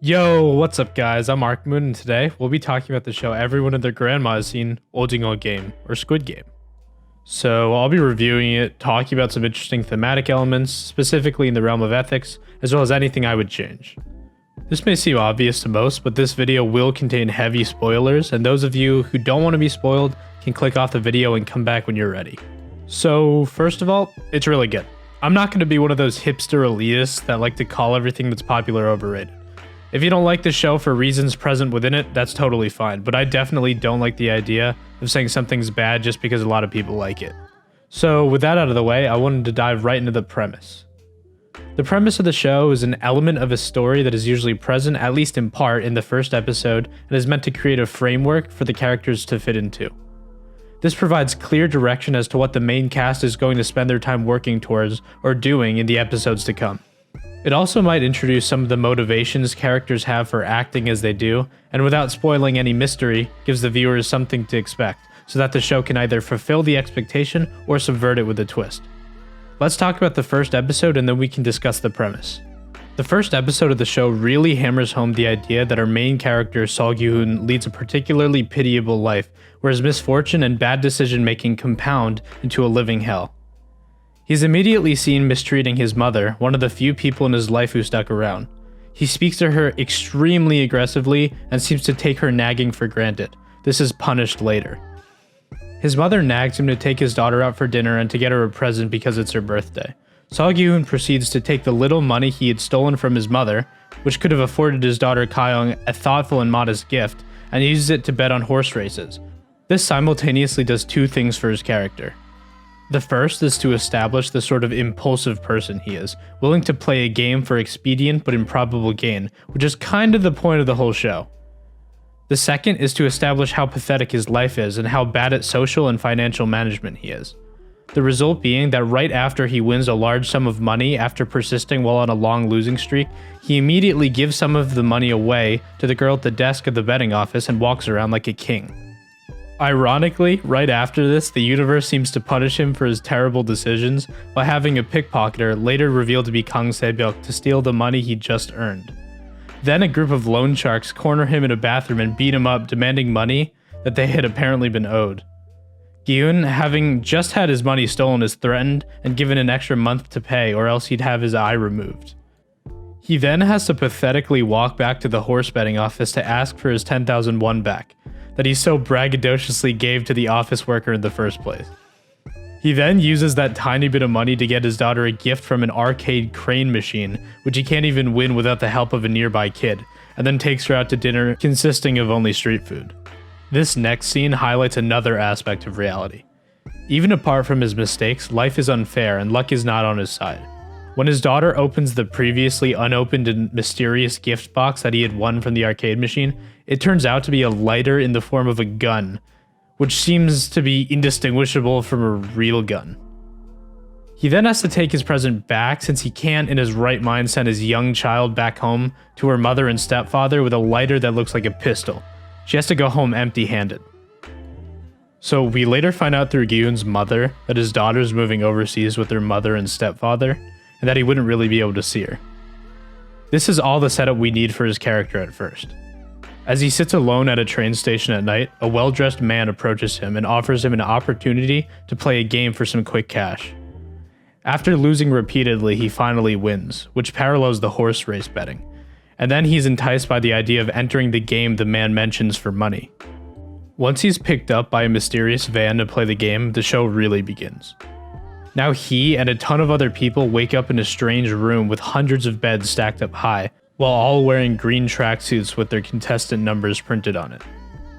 Yo, what's up guys? I'm Mark Moon and today we'll be talking about the show everyone and their grandma has seen, Ojingo Game, or Squid Game. So I'll be reviewing it, talking about some interesting thematic elements, specifically in the realm of ethics, as well as anything I would change. This may seem obvious to most, but this video will contain heavy spoilers, and those of you who don't want to be spoiled can click off the video and come back when you're ready. So first of all, it's really good. I'm not going to be one of those hipster elitists that like to call everything that's popular overrated. If you don't like the show for reasons present within it, that's totally fine, but I definitely don't like the idea of saying something's bad just because a lot of people like it. So with that out of the way, I wanted to dive right into the premise. The premise of the show is an element of a story that is usually present, at least in part, in the first episode, and is meant to create a framework for the characters to fit into. This provides clear direction as to what the main cast is going to spend their time working towards or doing in the episodes to come. It also might introduce some of the motivations characters have for acting as they do, and without spoiling any mystery, gives the viewers something to expect, so that the show can either fulfill the expectation or subvert it with a twist. Let's talk about the first episode and then we can discuss the premise. The first episode of the show really hammers home the idea that our main character, Sol Gi-hoon, leads a particularly pitiable life, where his misfortune and bad decision making compound into a living hell. He's immediately seen mistreating his mother, one of the few people in his life who stuck around. He speaks to her extremely aggressively and seems to take her nagging for granted. This is punished later. His mother nags him to take his daughter out for dinner and to get her a present because it's her birthday. Sol Gi-hoon proceeds to take the little money he had stolen from his mother, which could have afforded his daughter Kyung a thoughtful and modest gift, and uses it to bet on horse races. This simultaneously does two things for his character. The first is to establish the sort of impulsive person he is, willing to play a game for expedient but improbable gain, which is kind of the point of the whole show. The second is to establish how pathetic his life is and how bad at social and financial management he is. The result being that right after he wins a large sum of money after persisting while on a long losing streak, he immediately gives some of the money away to the girl at the desk of the betting office and walks around like a king. Ironically, right after this, the universe seems to punish him for his terrible decisions by having a pickpocketer, later revealed to be Kang Se-byuk, to steal the money he just earned. Then a group of loan sharks corner him in a bathroom and beat him up, demanding money that they had apparently been owed. Gi-hoon, having just had his money stolen, is threatened and given an extra month to pay or else he'd have his eye removed. He then has to pathetically walk back to the horse betting office to ask for his 10,000 won back, that he so braggadociously gave to the office worker in the first place. He then uses that tiny bit of money to get his daughter a gift from an arcade crane machine, which he can't even win without the help of a nearby kid, and then takes her out to dinner consisting of only street food. This next scene highlights another aspect of reality. Even apart from his mistakes, life is unfair and luck is not on his side. When his daughter opens the previously unopened and mysterious gift box that he had won from the arcade machine, it turns out to be a lighter in the form of a gun, which seems to be indistinguishable from a real gun. He then has to take his present back since he can't in his right mind send his young child back home to her mother and stepfather with a lighter that looks like a pistol. She has to go home empty-handed. So we later find out through Gi-hoon's mother that his daughter's moving overseas with her mother and stepfather, and that he wouldn't really be able to see her. This is all the setup we need for his character at first. As he sits alone at a train station at night, a well-dressed man approaches him and offers him an opportunity to play a game for some quick cash. After losing repeatedly, he finally wins, which parallels the horse race betting, and then he's enticed by the idea of entering the game the man mentions for money. Once he's picked up by a mysterious van to play the game, the show really begins. Now he and a ton of other people wake up in a strange room with hundreds of beds stacked up high, while all wearing green tracksuits with their contestant numbers printed on it.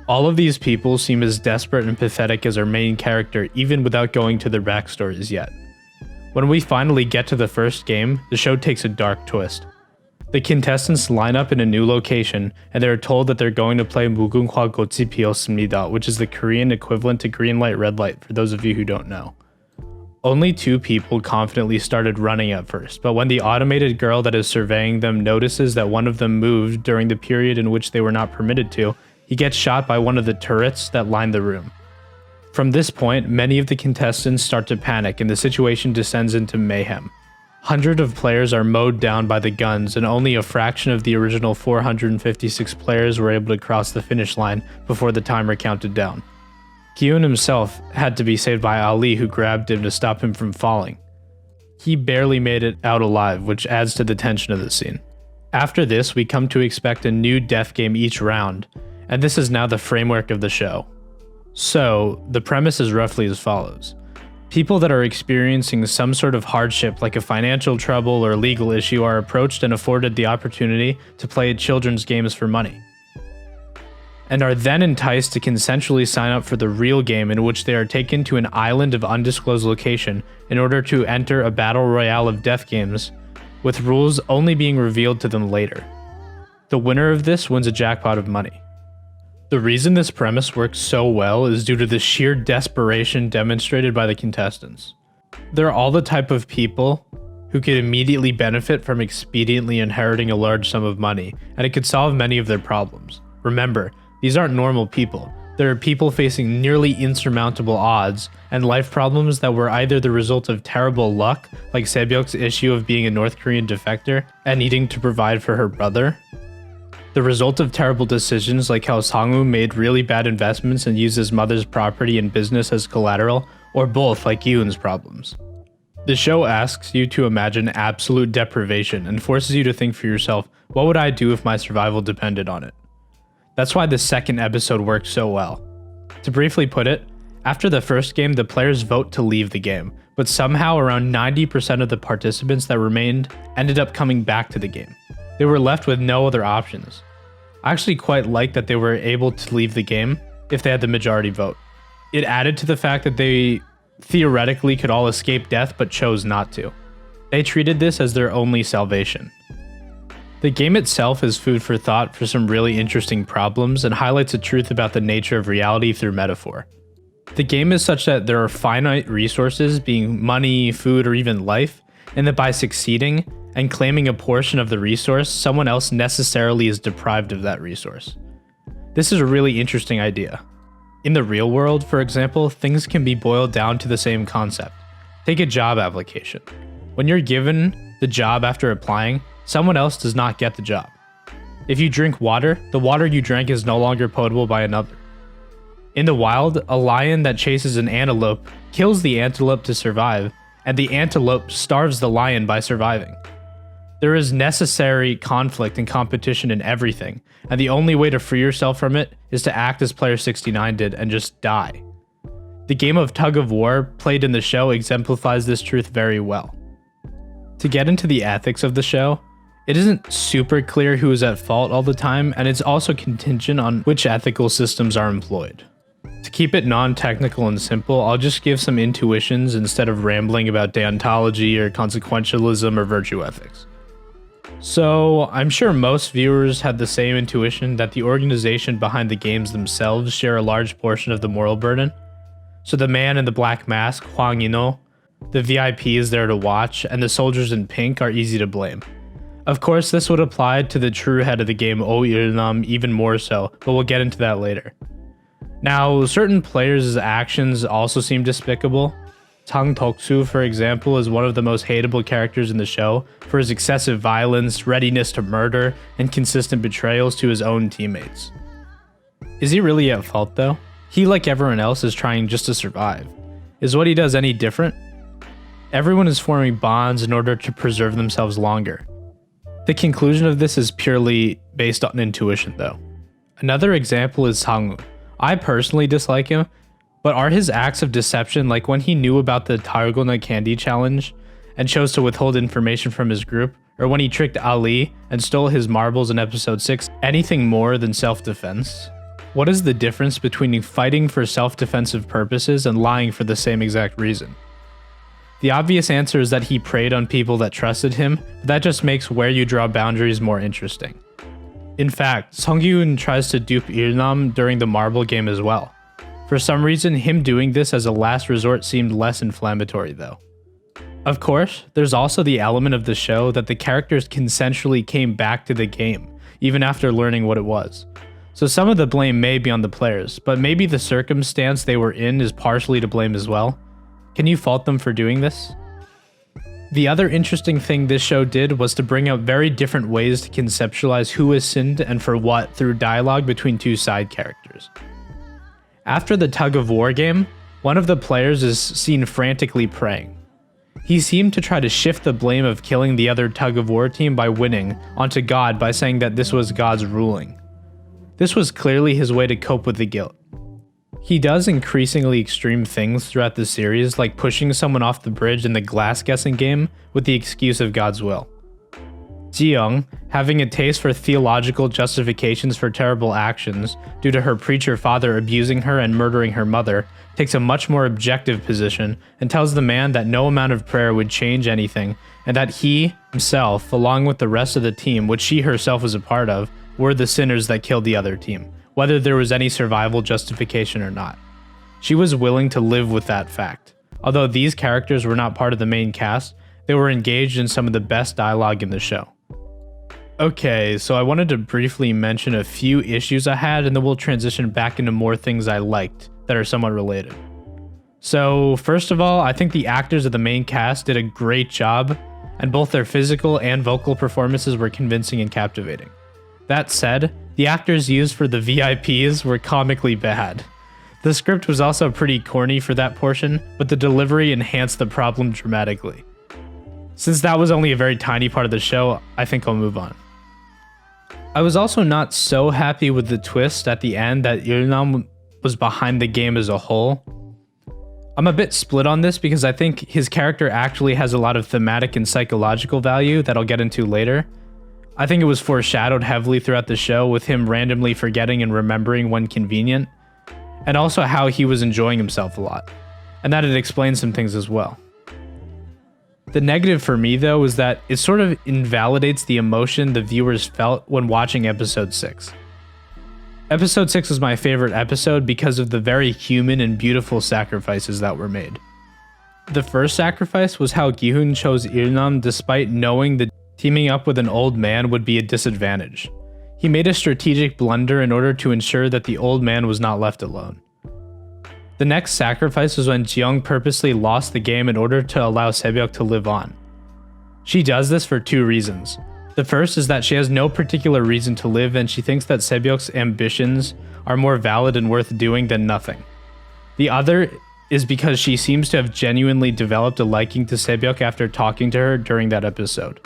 All of these people seem as desperate and pathetic as our main character, even without going to their backstories yet. When we finally get to the first game, the show takes a dark twist. The contestants line up in a new location, and they are told that they're going to play 무궁화 꽃이 피었습니다, which is the Korean equivalent to green light, red light, for those of you who don't know. Only two people confidently started running at first, but when the automated girl that is surveying them notices that one of them moved during the period in which they were not permitted to, he gets shot by one of the turrets that line the room. From this point, many of the contestants start to panic and the situation descends into mayhem. Hundreds of players are mowed down by the guns, and only a fraction of the original 456 players were able to cross the finish line before the timer counted down. Kyun himself had to be saved by Ali, who grabbed him to stop him from falling. He barely made it out alive, which adds to the tension of the scene. After this, we come to expect a new death game each round, and this is now the framework of the show. So, the premise is roughly as follows. People that are experiencing some sort of hardship like a financial trouble or legal issue are approached and afforded the opportunity to play children's games for money, and are then enticed to consensually sign up for the real game, in which they are taken to an island of undisclosed location in order to enter a battle royale of death games, with rules only being revealed to them later. The winner of this wins a jackpot of money. The reason this premise works so well is due to the sheer desperation demonstrated by the contestants. They're all the type of people who could immediately benefit from expediently inheriting a large sum of money, and it could solve many of their problems. Remember, these aren't normal people. There are people facing nearly insurmountable odds and life problems that were either the result of terrible luck, like Sebyok's issue of being a North Korean defector and needing to provide for her brother, the result of terrible decisions like how Sangwoo made really bad investments and used his mother's property and business as collateral, or both like Yoon's problems. The show asks you to imagine absolute deprivation and forces you to think for yourself, what would I do if my survival depended on it? That's why the second episode works so well. To briefly put it, after the first game, the players vote to leave the game, but somehow around 90% of the participants that remained ended up coming back to the game. They were left with no other options. I actually quite like that they were able to leave the game if they had the majority vote. It added to the fact that they theoretically could all escape death but chose not to. They treated this as their only salvation. The game itself is food for thought for some really interesting problems and highlights a truth about the nature of reality through metaphor. The game is such that there are finite resources, being money, food, or even life, and that by succeeding and claiming a portion of the resource, someone else necessarily is deprived of that resource. This is a really interesting idea. In the real world, for example, things can be boiled down to the same concept. Take a job application. When you're given the job after applying, someone else does not get the job. If you drink water, the water you drank is no longer potable by another. In the wild, a lion that chases an antelope kills the antelope to survive, and the antelope starves the lion by surviving. There is necessary conflict and competition in everything, and the only way to free yourself from it is to act as Player 69 did and just die. The game of tug of war played in the show exemplifies this truth very well. To get into the ethics of the show, it isn't super clear who is at fault all the time, and it's also contingent on which ethical systems are employed. To keep it non-technical and simple, I'll just give some intuitions instead of rambling about deontology or consequentialism or virtue ethics. So, I'm sure most viewers had the same intuition that the organization behind the games themselves share a large portion of the moral burden. So the man in the black mask, Hwang Yino, the VIP is there to watch, and the soldiers in pink are easy to blame. Of course, this would apply to the true head of the game, Oh Il-nam, even more so, but we'll get into that later. Now, certain players' actions also seem despicable. Tang Toksu, for example, is one of the most hateable characters in the show for his excessive violence, readiness to murder, and consistent betrayals to his own teammates. Is he really at fault though? He, like everyone else, is trying just to survive. Is what he does any different? Everyone is forming bonds in order to preserve themselves longer. The conclusion of this is purely based on intuition though. Another example is Sangwoo. I personally dislike him, but are his acts of deception, like when he knew about the Targona candy challenge and chose to withhold information from his group, or when he tricked Ali and stole his marbles in episode 6, anything more than self-defense? What is the difference between fighting for self-defensive purposes and lying for the same exact reason? The obvious answer is that he preyed on people that trusted him, but that just makes where you draw boundaries more interesting. In fact, Sung-Yoon tries to dupe Il-nam during the marble game as well. For some reason, him doing this as a last resort seemed less inflammatory though. Of course, there's also the element of the show that the characters consensually came back to the game, even after learning what it was. So some of the blame may be on the players, but maybe the circumstance they were in is partially to blame as well. Can you fault them for doing this? The other interesting thing this show did was to bring out very different ways to conceptualize who has sinned and for what through dialogue between two side characters. After the tug-of-war game, one of the players is seen frantically praying. He seemed to try to shift the blame of killing the other tug-of-war team by winning onto God by saying that this was God's ruling. This was clearly his way to cope with the guilt. He does increasingly extreme things throughout the series, like pushing someone off the bridge in the glass guessing game with the excuse of God's will. Ji-young, having a taste for theological justifications for terrible actions due to her preacher father abusing her and murdering her mother, takes a much more objective position and tells the man that no amount of prayer would change anything, and that he himself, along with the rest of the team, which she herself was a part of, were the sinners that killed the other team, whether there was any survival justification or not. She was willing to live with that fact. Although these characters were not part of the main cast, they were engaged in some of the best dialogue in the show. Okay, so I wanted to briefly mention a few issues I had, and then we'll transition back into more things I liked that are somewhat related. So, first of all, I think the actors of the main cast did a great job, and both their physical and vocal performances were convincing and captivating. That said, the actors used for the VIPs were comically bad. The script was also pretty corny for that portion, but the delivery enhanced the problem dramatically. Since that was only a very tiny part of the show, I think I'll move on. I was also not so happy with the twist at the end that Il-nam was behind the game as a whole. I'm a bit split on this because I think his character actually has a lot of thematic and psychological value that I'll get into later. I think it was foreshadowed heavily throughout the show with him randomly forgetting and remembering when convenient, and also how he was enjoying himself a lot, and that it explains some things as well. The negative for me though is that it sort of invalidates the emotion the viewers felt when watching episode 6. Episode 6 was my favorite episode because of the very human and beautiful sacrifices that were made. The first sacrifice was how Gi-hun chose Il-nam despite knowing that teaming up with an old man would be a disadvantage. He made a strategic blunder in order to ensure that the old man was not left alone. The next sacrifice was when Ji-young purposely lost the game in order to allow Sae-byuk to live on. She does this for two reasons. The first is that she has no particular reason to live and she thinks that Sae-byuk's ambitions are more valid and worth doing than nothing. The other is because she seems to have genuinely developed a liking to Sae-byuk after talking to her during that episode.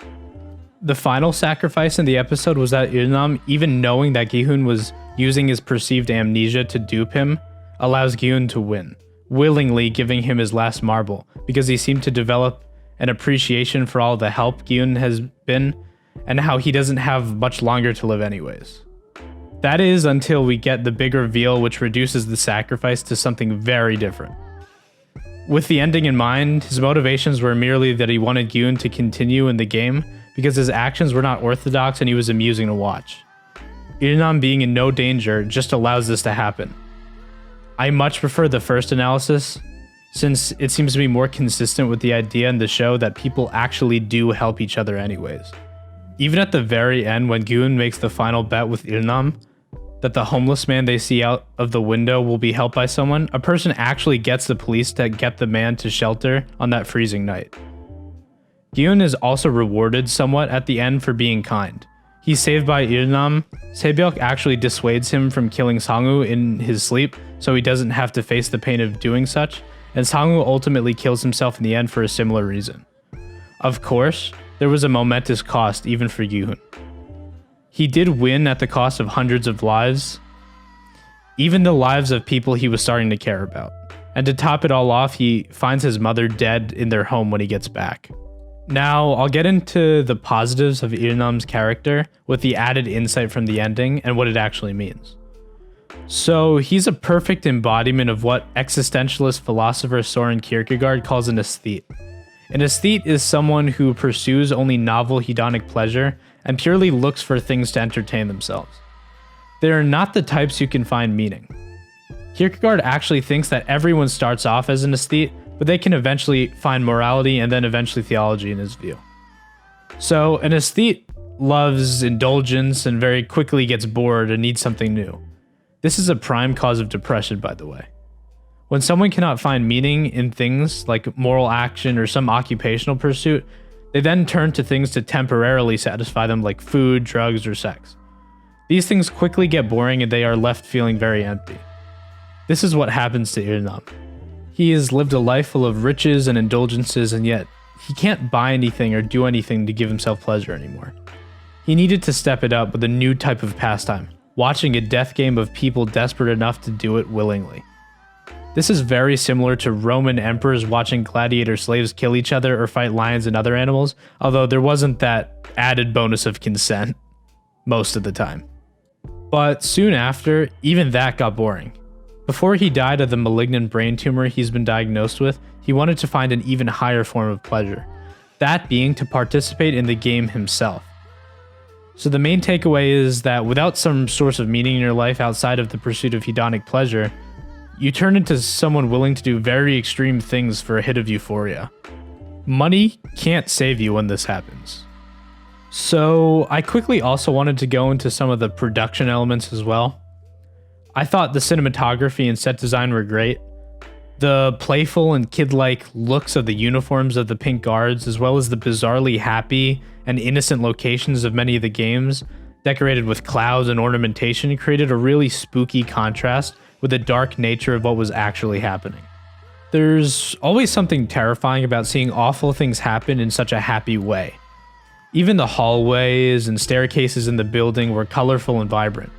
The final sacrifice in the episode was that Il-nam, even knowing that Gi-hun was using his perceived amnesia to dupe him, allows Gi-hun to win, willingly giving him his last marble, because he seemed to develop an appreciation for all the help Gi-hun has been, and how he doesn't have much longer to live anyways. That is until we get the big reveal which reduces the sacrifice to something very different. With the ending in mind, his motivations were merely that he wanted Gi-hun to continue in the game because his actions were not orthodox and he was amusing to watch. Il-nam being in no danger just allows this to happen. I much prefer the first analysis, since it seems to be more consistent with the idea in the show that people actually do help each other anyways. Even at the very end when Gi-hun makes the final bet with Il-nam, that the homeless man they see out of the window will be helped by someone, a person actually gets the police to get the man to shelter on that freezing night. Gi-hun is also rewarded somewhat at the end for being kind. He's saved by Il-nam. Sae-byuk actually dissuades him from killing Sang-woo in his sleep, so he doesn't have to face the pain of doing such, and Sang-woo ultimately kills himself in the end for a similar reason. Of course, there was a momentous cost even for Gi-hun. He did win at the cost of hundreds of lives, even the lives of people he was starting to care about. And to top it all off, he finds his mother dead in their home when he gets back. Now, I'll get into the positives of Il-nam's character with the added insight from the ending and what it actually means. So, he's a perfect embodiment of what existentialist philosopher Soren Kierkegaard calls an aesthete. An aesthete is someone who pursues only novel hedonic pleasure and purely looks for things to entertain themselves. They are not the types who can find meaning. Kierkegaard actually thinks that everyone starts off as an aesthete, but they can eventually find morality and then eventually theology in his view. So, an aesthete loves indulgence and very quickly gets bored and needs something new. This is a prime cause of depression, by the way. When someone cannot find meaning in things like moral action or some occupational pursuit, they then turn to things to temporarily satisfy them like food, drugs, or sex. These things quickly get boring and they are left feeling very empty. This is what happens to Irnam. He has lived a life full of riches and indulgences, and yet he can't buy anything or do anything to give himself pleasure anymore. He needed to step it up with a new type of pastime, watching a death game of people desperate enough to do it willingly. This is very similar to Roman emperors watching gladiator slaves kill each other or fight lions and other animals, although there wasn't that added bonus of consent most of the time. But soon after, even that got boring. Before he died of the malignant brain tumor he's been diagnosed with, he wanted to find an even higher form of pleasure, that being to participate in the game himself. So the main takeaway is that without some source of meaning in your life outside of the pursuit of hedonic pleasure, you turn into someone willing to do very extreme things for a hit of euphoria. Money can't save you when this happens. So I quickly also wanted to go into some of the production elements as well. I thought the cinematography and set design were great. The playful and kid-like looks of the uniforms of the pink guards, as well as the bizarrely happy and innocent locations of many of the games, decorated with clouds and ornamentation, created a really spooky contrast with the dark nature of what was actually happening. There's always something terrifying about seeing awful things happen in such a happy way. Even the hallways and staircases in the building were colorful and vibrant.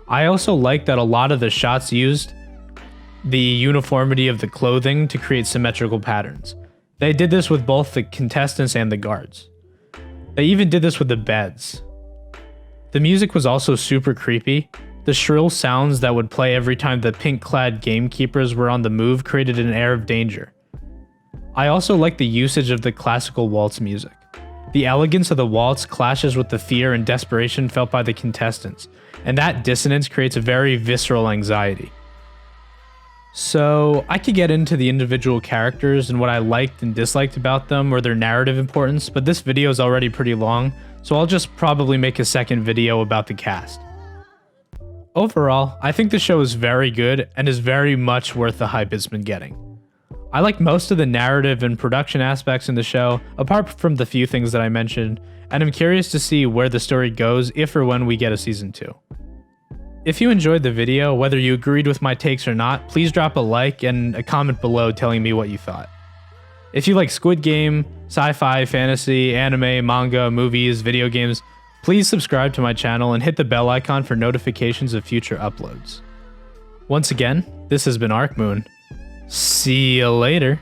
I also like that a lot of the shots used the uniformity of the clothing to create symmetrical patterns. They did this with both the contestants and the guards. They even did this with the beds. The music was also super creepy. The shrill sounds that would play every time the pink-clad gamekeepers were on the move created an air of danger. I also like the usage of the classical waltz music. The elegance of the waltz clashes with the fear and desperation felt by the contestants, and that dissonance creates a very visceral anxiety. So, I could get into the individual characters and what I liked and disliked about them or their narrative importance, but this video is already pretty long, so I'll just probably make a second video about the cast. Overall, I think the show is very good and is very much worth the hype it's been getting. I like most of the narrative and production aspects in the show, apart from the few things that I mentioned, and I'm curious to see where the story goes if or when we get a season 2. If you enjoyed the video, whether you agreed with my takes or not, please drop a like and a comment below telling me what you thought. If you like Squid Game, sci-fi, fantasy, anime, manga, movies, video games, please subscribe to my channel and hit the bell icon for notifications of future uploads. Once again, this has been ArcMoon. See you later.